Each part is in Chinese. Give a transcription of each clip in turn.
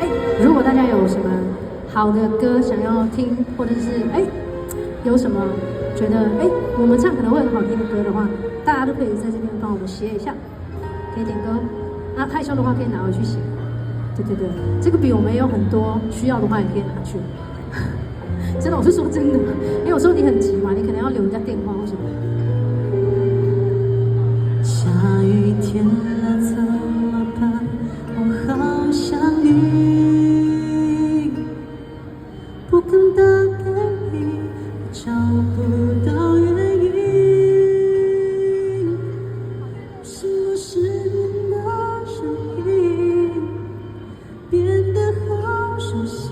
哎，如果大家有什么好的歌想要听，或者是有什么觉得我们唱可能会很好听的歌的话，大家都可以在这边帮我们写一下，可以点歌啊，害羞的话可以拿回去写。对对对，这个笔我们也有很多，需要的话也可以拿去。真的，我是说真的，因为有时候你很急嘛，你可能要留人家电话或什么。下雨天了怎么办？我好想你，不敢打给你，找不到原因。什么是你的声音？变得好熟悉，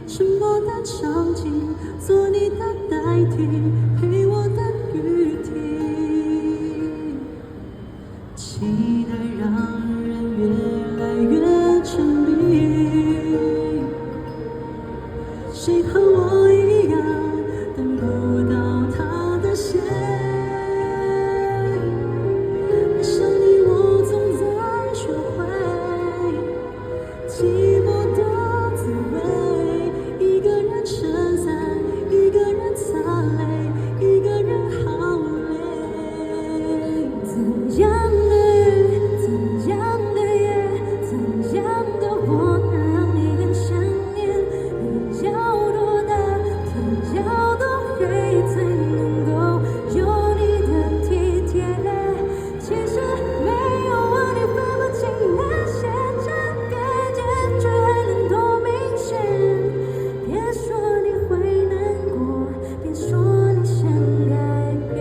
沉默的场景，做你的代替，陪我的雨停。期待让人越来越沉迷，谁和我一样等不到他的线？爱上你我总在学会寂寞的滋味，一个人撑伞，一个人擦泪，一个人好累。怎样的雨，怎样的夜，怎样的我能让你更想念？雨要多大，天要多黑，才能够有你的体贴？其实没有我，你分不清那些差别，结局还能多明显？别说你会难过，别说你想改变，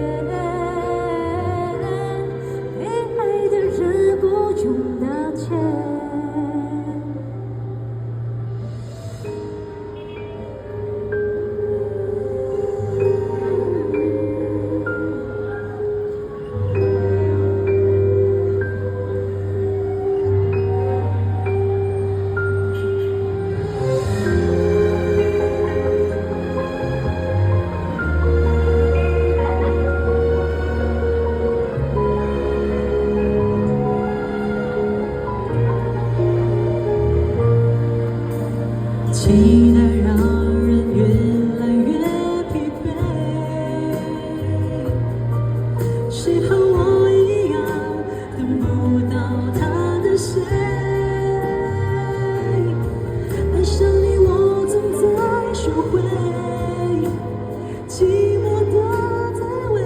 被爱的人不用道歉。期待让人越来越疲惫，谁和我一样等不到他的谁？爱上你我总在学会寂寞的滋味，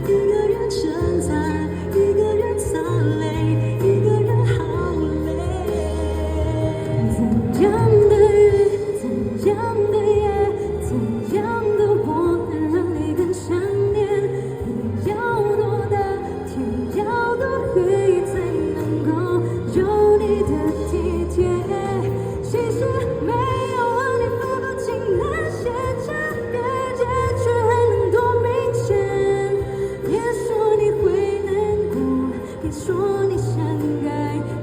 一个人撑伞，一个人擦泪，一个人好累。怎样的怎样的夜，怎样的我能让你更想念？雨要多大，天要多黑，才能够有你的体贴？其实没有我，你分不清那些差别，结局还能多明显？别说你会难过，别说你想改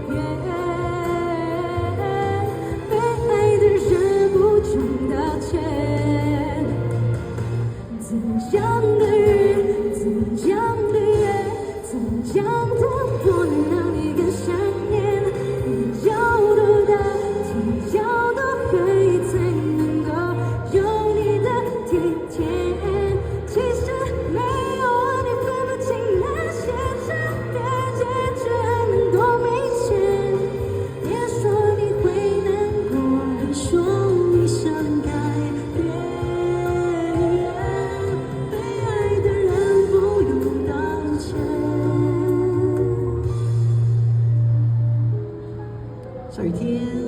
变，被爱的人不用道歉。怎样的雨，怎样的夜，怎样的我能让你更想念？雨要多大，天要多黑，才能够有你的体贴？其实没有我，你分不清那些差别，结局还能多明显？别说你会难过，别说你想改变，被爱的人不用道歉。下雨天。